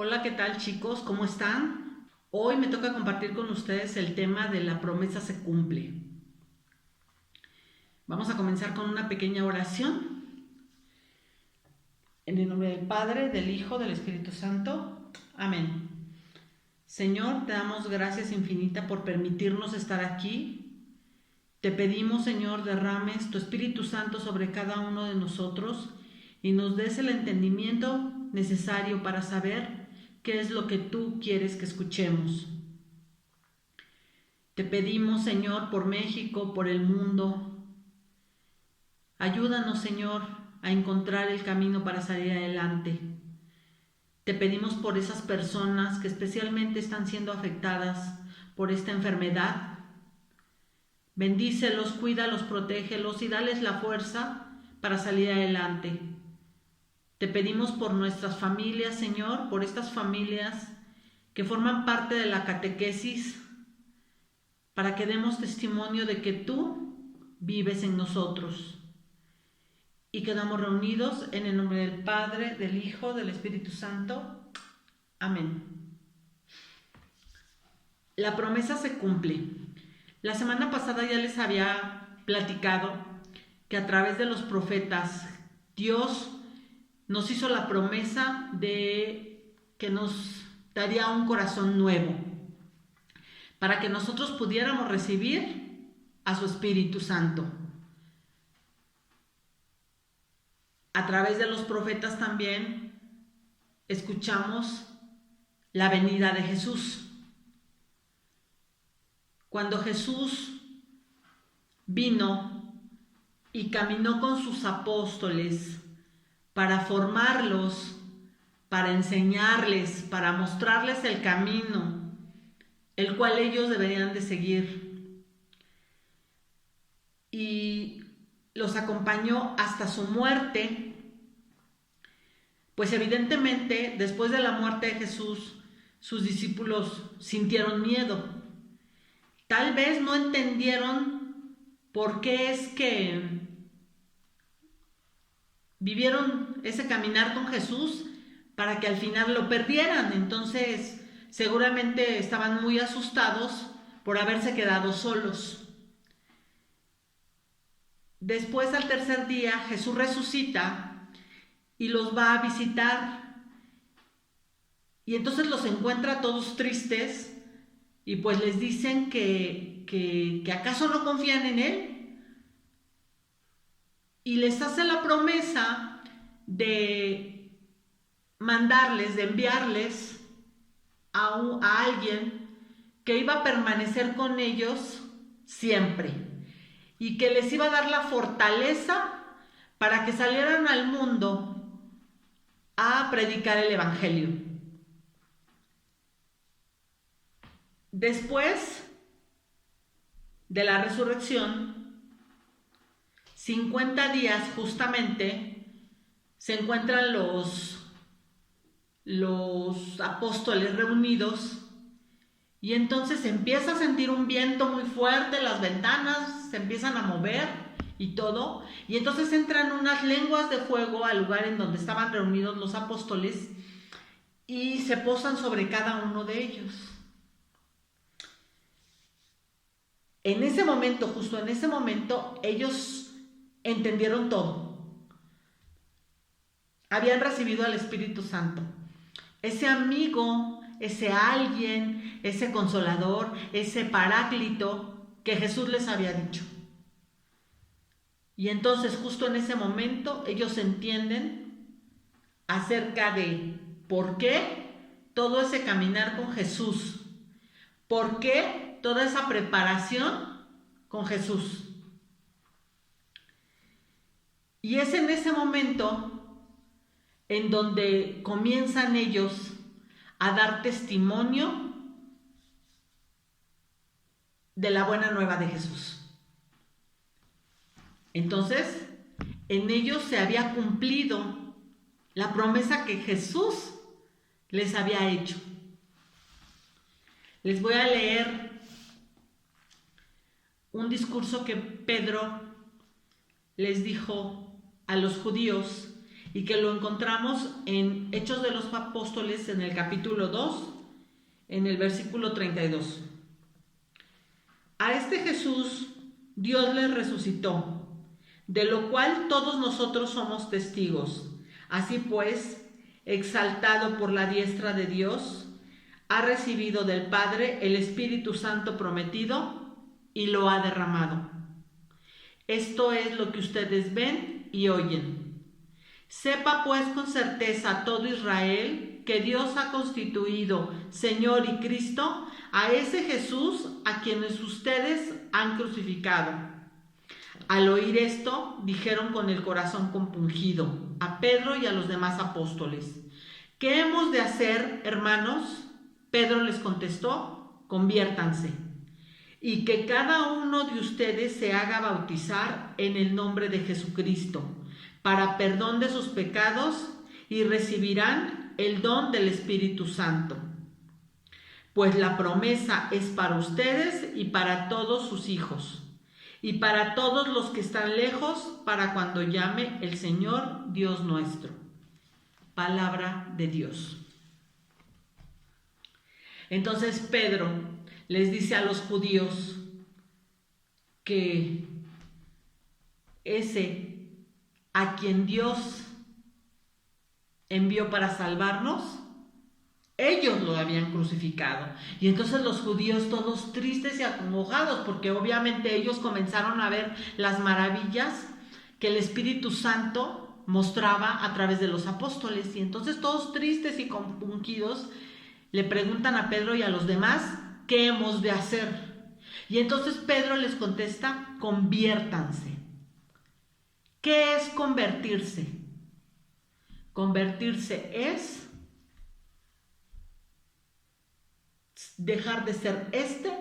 Hola, ¿qué tal chicos? ¿Cómo están? Hoy me toca compartir con ustedes el tema de la promesa se cumple. Vamos a comenzar con una pequeña oración. En el nombre del Padre, del Hijo, del Espíritu Santo. Amén. Señor, te damos gracias infinita por permitirnos estar aquí. Te pedimos, Señor, derrames tu Espíritu Santo sobre cada uno de nosotros y nos des el entendimiento necesario para saber qué es lo que tú quieres que escuchemos. Te pedimos, Señor, por México, por el mundo. Ayúdanos, Señor, a encontrar el camino para salir adelante. Te pedimos por esas personas que especialmente están siendo afectadas por esta enfermedad. Bendícelos, cuídalos, protégelos y dales la fuerza para salir adelante. Te pedimos por nuestras familias, Señor, por estas familias que forman parte de la catequesis, para que demos testimonio de que tú vives en nosotros. Y quedamos reunidos en el nombre del Padre, del Hijo, del Espíritu Santo. Amén. La promesa se cumple. La semana pasada ya les había platicado que a través de los profetas Dios nos hizo la promesa de que nos daría un corazón nuevo para que nosotros pudiéramos recibir a su Espíritu Santo. A través de los profetas también escuchamos la venida de Jesús. Cuando Jesús vino y caminó con sus apóstoles para formarlos, para enseñarles, para mostrarles el camino, el cual ellos deberían de seguir. Y los acompañó hasta su muerte, pues evidentemente después de la muerte de Jesús, sus discípulos sintieron miedo. Tal vez no entendieron por qué es que vivieron ese caminar con Jesús para que al final lo perdieran. Entonces, seguramente estaban muy asustados por haberse quedado solos. Después, al tercer día, Jesús resucita y los va a visitar. Y entonces los encuentra todos tristes y pues les dicen que acaso no confían en Él. Y les hace la promesa de mandarles, de enviarles a alguien que iba a permanecer con ellos siempre y que les iba a dar la fortaleza para que salieran al mundo a predicar el Evangelio. Después de la resurrección, 50 días justamente, se encuentran los apóstoles reunidos y entonces se empieza a sentir un viento muy fuerte, las ventanas se empiezan a mover y todo, y entonces entran unas lenguas de fuego al lugar en donde estaban reunidos los apóstoles y se posan sobre cada uno de ellos. En ese momento, justo en ese momento, ellos entendieron todo. Habían recibido al Espíritu Santo. Ese amigo, ese alguien, ese consolador, ese paráclito que Jesús les había dicho. Y entonces justo en ese momento ellos entienden acerca de por qué todo ese caminar con Jesús, por qué toda esa preparación con Jesús. Y es en ese momento en donde comienzan ellos a dar testimonio de la buena nueva de Jesús. Entonces, en ellos se había cumplido la promesa que Jesús les había hecho. Les voy a leer un discurso que Pedro les dijo a los judíos y que lo encontramos en Hechos de los Apóstoles en el capítulo 2, en el versículo 32. A este Jesús Dios le resucitó, de lo cual todos nosotros somos testigos. Así pues, exaltado por la diestra de Dios, ha recibido del Padre el Espíritu Santo prometido y lo ha derramado. Esto es lo que ustedes ven y oyen. Sepa pues con certeza todo Israel que Dios ha constituido Señor y Cristo a ese Jesús a quienes ustedes han crucificado. Al oír esto, dijeron con el corazón compungido a Pedro y a los demás apóstoles: ¿Qué hemos de hacer, hermanos? Pedro les contestó: conviértanse, y que cada uno de ustedes se haga bautizar en el nombre de Jesucristo, para perdón de sus pecados, y recibirán el don del Espíritu Santo. Pues la promesa es para ustedes y para todos sus hijos, y para todos los que están lejos, para cuando llame el Señor Dios nuestro. Palabra de Dios. Entonces Pedro les dice a los judíos que ese a quien Dios envió para salvarnos, ellos lo habían crucificado. Y entonces los judíos todos tristes y acongojados, porque obviamente ellos comenzaron a ver las maravillas que el Espíritu Santo mostraba a través de los apóstoles. Y entonces todos tristes y compungidos le preguntan a Pedro y a los demás: ¿qué hemos de hacer? Y entonces Pedro les contesta: conviértanse. ¿Qué es convertirse? Convertirse es dejar de ser este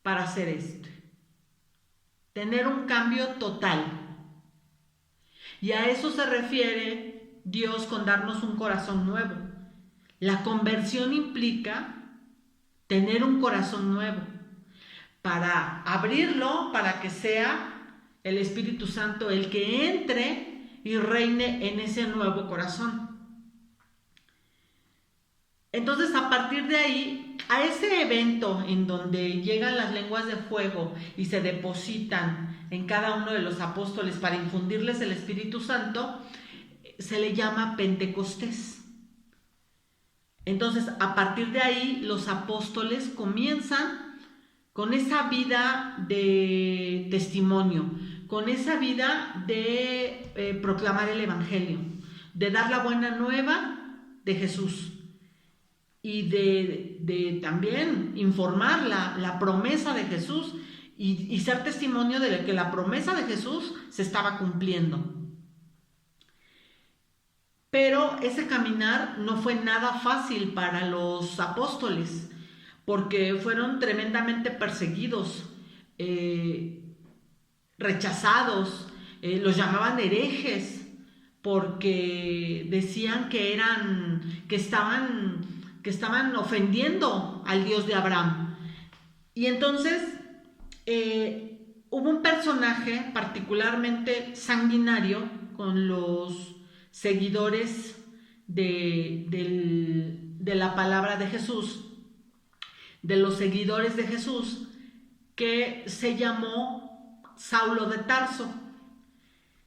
para ser este. Tener un cambio total. Y a eso se refiere Dios con darnos un corazón nuevo. La conversión implica tener un corazón nuevo, para abrirlo, para que sea el Espíritu Santo el que entre y reine en ese nuevo corazón. Entonces, a partir de ahí, a ese evento en donde llegan las lenguas de fuego y se depositan en cada uno de los apóstoles para infundirles el Espíritu Santo, se le llama Pentecostés. Entonces, a partir de ahí, los apóstoles comienzan con esa vida de testimonio, con esa vida de proclamar el Evangelio, de dar la buena nueva de Jesús y de también informar la promesa de Jesús y ser testimonio de que la promesa de Jesús se estaba cumpliendo. Pero ese caminar no fue nada fácil para los apóstoles, porque fueron tremendamente perseguidos, rechazados, los llamaban herejes, porque decían que estaban ofendiendo al Dios de Abraham. Y entonces hubo un personaje particularmente sanguinario con los seguidores de la palabra de Jesús, de los seguidores de Jesús, que se llamó Saulo de Tarso.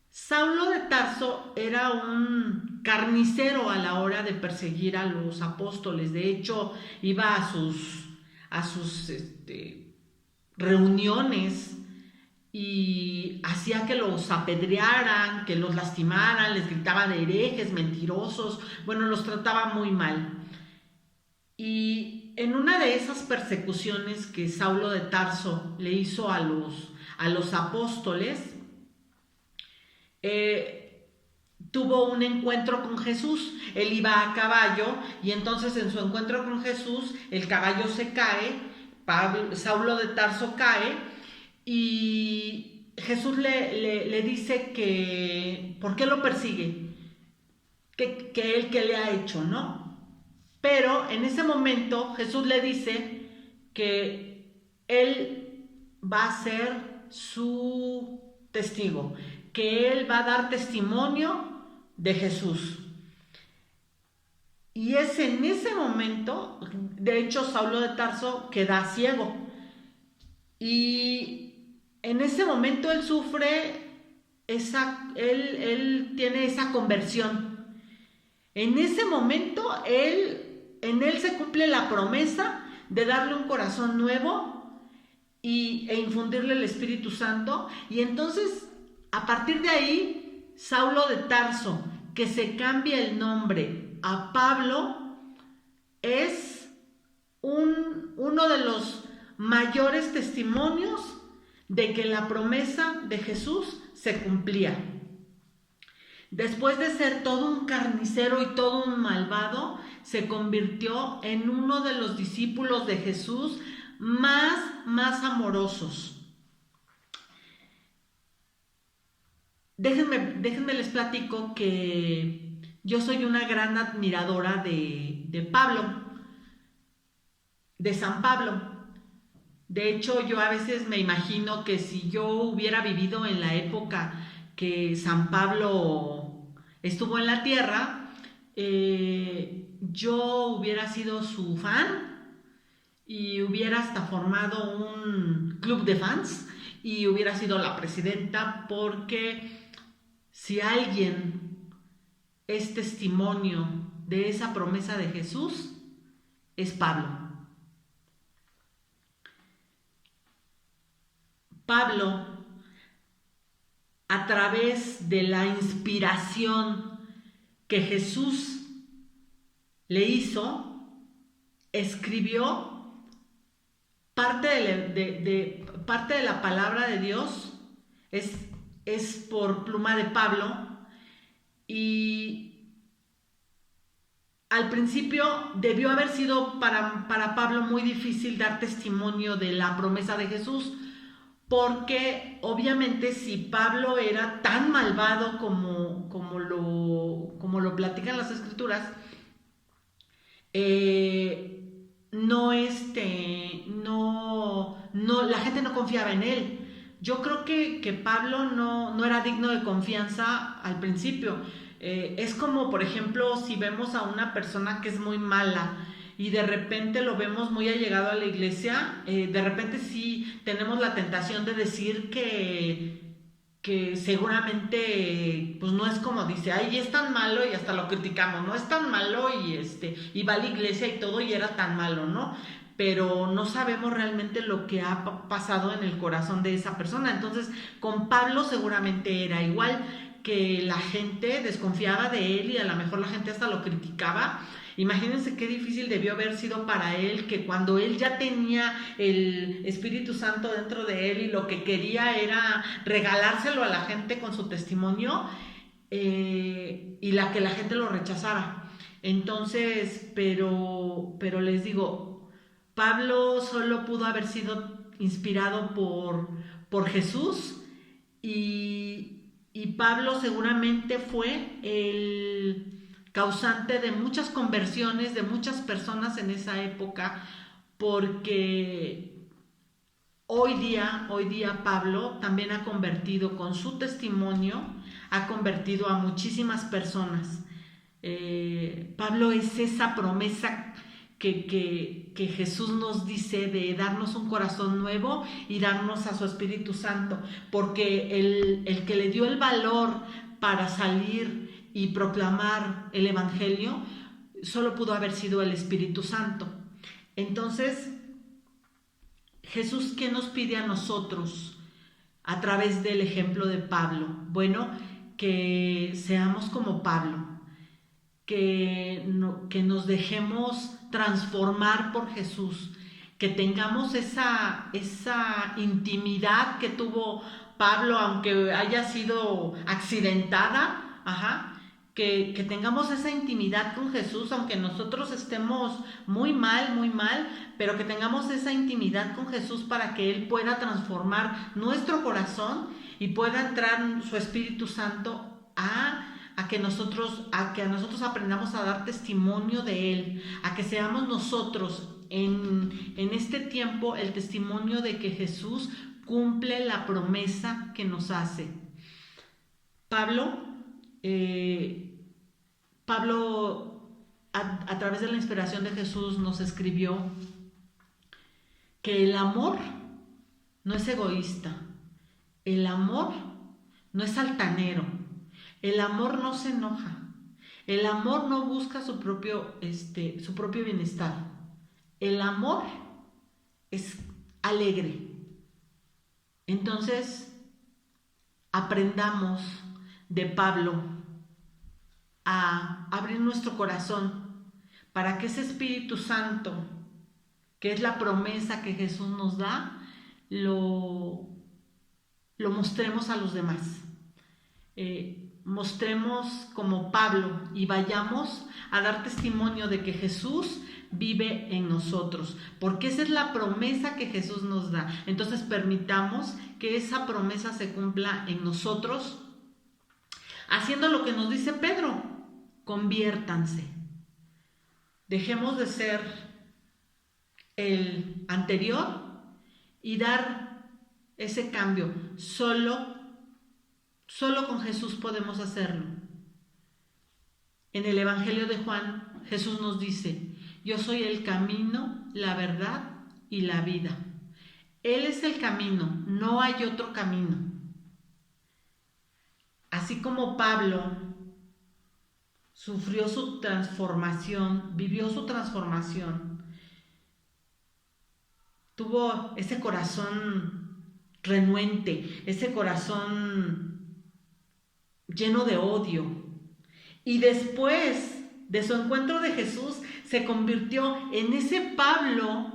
Saulo de Tarso era un carnicero a la hora de perseguir a los apóstoles. De hecho, iba a sus reuniones y hacía que los apedrearan, que los lastimaran, les gritaban herejes, mentirosos. Bueno, los trataba muy mal. Y en una de esas persecuciones que Saulo de Tarso le hizo a los apóstoles, tuvo un encuentro con Jesús. Él iba a caballo y entonces en su encuentro con Jesús el caballo se cae, Saulo de Tarso cae y Jesús le dice que ¿por qué lo persigue? Que él qué le ha hecho, ¿no? Pero en ese momento Jesús le dice que él va a ser su testigo, que él va a dar testimonio de Jesús. Y es en ese momento, de hecho, Saulo de Tarso queda ciego. Y en ese momento él sufre él tiene esa conversión. En ese momento, en él se cumple la promesa de darle un corazón nuevo e infundirle el Espíritu Santo. Y entonces, a partir de ahí, Saulo de Tarso, que se cambia el nombre a Pablo, es uno de los mayores testimonios de que la promesa de Jesús se cumplía. Después de ser todo un carnicero y todo un malvado, se convirtió en uno de los discípulos de Jesús más amorosos. Déjenme les platico que yo soy una gran admiradora de Pablo, de San Pablo. De hecho, yo a veces me imagino que si yo hubiera vivido en la época que San Pablo estuvo en la tierra, yo hubiera sido su fan y hubiera hasta formado un club de fans y hubiera sido la presidenta, porque si alguien es testimonio de esa promesa de Jesús, es Pablo. Pablo, a través de la inspiración que Jesús le hizo, escribió parte de la palabra de Dios, es por pluma de Pablo. Y al principio debió haber sido para Pablo muy difícil dar testimonio de la promesa de Jesús, porque obviamente si Pablo era tan malvado como lo platican las escrituras, la gente no confiaba en él. Yo creo que Pablo no era digno de confianza al principio. Es como, por ejemplo, si vemos a una persona que es muy mala y de repente lo vemos muy allegado a la iglesia, de repente sí tenemos la tentación de decir que seguramente pues no es como dice, ay, es tan malo, y hasta lo criticamos, no es tan malo y va a la iglesia y todo y era tan malo, ¿no? Pero no sabemos realmente lo que ha pasado en el corazón de esa persona. Entonces, con Pablo seguramente era igual, que la gente desconfiaba de él y a lo mejor la gente hasta lo criticaba. Imagínense qué difícil debió haber sido para él, que cuando él ya tenía el Espíritu Santo dentro de él y lo que quería era regalárselo a la gente con su testimonio, y que la gente lo rechazara. Entonces, pero les digo, Pablo solo pudo haber sido inspirado por Jesús, y Pablo seguramente fue el causante de muchas conversiones de muchas personas en esa época, porque hoy día Pablo también ha convertido, con su testimonio, ha convertido a muchísimas personas. Pablo es esa promesa que Jesús nos dice de darnos un corazón nuevo y darnos a su Espíritu Santo, porque el que le dio el valor para salir y proclamar el Evangelio solo pudo haber sido el Espíritu Santo. Entonces, Jesús, ¿qué nos pide a nosotros a través del ejemplo de Pablo? Bueno, que seamos como Pablo, que nos dejemos transformar por Jesús, que tengamos esa intimidad que tuvo Pablo, aunque haya sido accidentada, que tengamos esa intimidad con Jesús, aunque nosotros estemos muy mal, pero que tengamos esa intimidad con Jesús para que Él pueda transformar nuestro corazón y pueda entrar su Espíritu Santo a que nosotros aprendamos a dar testimonio de Él, a que seamos nosotros en este tiempo el testimonio de que Jesús cumple la promesa que nos hace. Pablo Pablo, a través de la inspiración de Jesús, nos escribió que el amor no es egoísta, el amor no es altanero, el amor no se enoja, el amor no busca su propio bienestar, el amor es alegre. Entonces, aprendamos de Pablo a abrir nuestro corazón para que ese Espíritu Santo, que es la promesa que Jesús nos da, lo mostremos a los demás. Mostremos como Pablo y vayamos a dar testimonio de que Jesús vive en nosotros, porque esa es la promesa que Jesús nos da. Entonces permitamos que esa promesa se cumpla en nosotros, haciendo lo que nos dice Pedro: conviértanse. Dejemos de ser el anterior y dar ese cambio. Solo con Jesús podemos hacerlo. En el Evangelio de Juan, Jesús nos dice: yo soy el camino, la verdad y la vida. Él es el camino, no hay otro camino. Así como Pablo sufrió su transformación, vivió su transformación, tuvo ese corazón renuente, ese corazón lleno de odio, y después de su encuentro de Jesús se convirtió en ese Pablo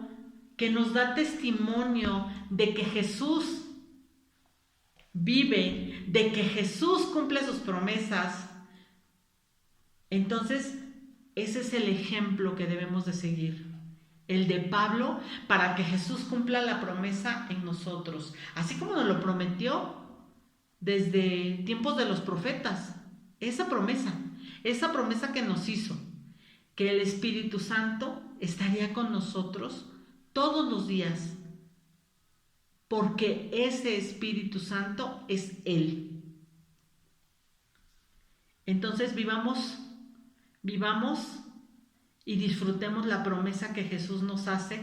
que nos da testimonio de que Jesús vive, de que Jesús cumple sus promesas. Entonces, ese es el ejemplo que debemos de seguir, el de Pablo, para que Jesús cumpla la promesa en nosotros, así como nos lo prometió desde tiempos de los profetas. Esa promesa que nos hizo, que el Espíritu Santo estaría con nosotros todos los días, porque ese Espíritu Santo es Él. Entonces vivamos y disfrutemos la promesa que Jesús nos hace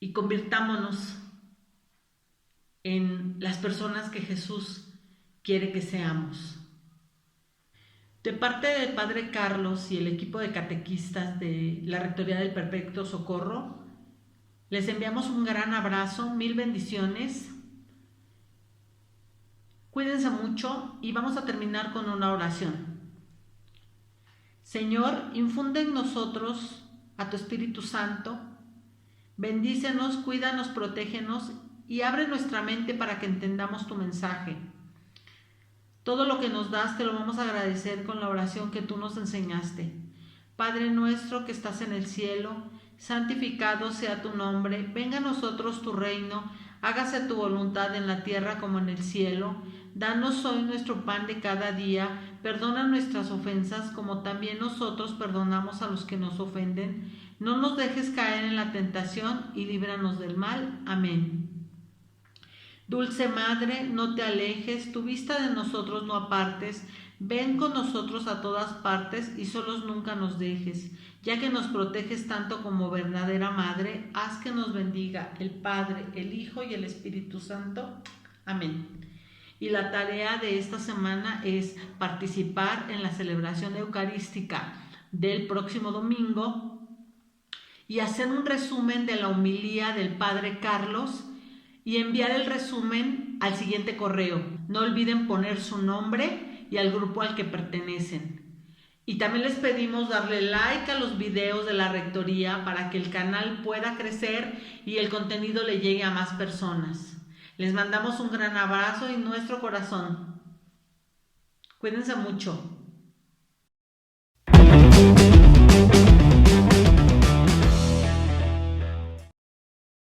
y convirtámonos en las personas que Jesús quiere que seamos. De parte del Padre Carlos y el equipo de catequistas de la Rectoría del Perpetuo Socorro, les enviamos un gran abrazo, 1000 bendiciones. Cuídense mucho y vamos a terminar con una oración. Señor, infunde en nosotros a tu Espíritu Santo, bendícenos, cuídanos, protégenos y abre nuestra mente para que entendamos tu mensaje. Todo lo que nos das te lo vamos a agradecer con la oración que tú nos enseñaste. Padre nuestro que estás en el cielo, santificado sea tu nombre, venga a nosotros tu reino, hágase tu voluntad en la tierra como en el cielo. Danos hoy nuestro pan de cada día, perdona nuestras ofensas como también nosotros perdonamos a los que nos ofenden. No nos dejes caer en la tentación y líbranos del mal. Amén. Dulce Madre, no te alejes, tu vista de nosotros no apartes, ven con nosotros a todas partes y solos nunca nos dejes. Ya que nos proteges tanto como verdadera Madre, haz que nos bendiga el Padre, el Hijo y el Espíritu Santo. Amén. Y la tarea de esta semana es participar en la celebración eucarística del próximo domingo y hacer un resumen de la homilía del Padre Carlos y enviar el resumen al siguiente correo. No olviden poner su nombre y al grupo al que pertenecen. Y también les pedimos darle like a los videos de la Rectoría para que el canal pueda crecer y el contenido le llegue a más personas. Les mandamos un gran abrazo y nuestro corazón. Cuídense mucho.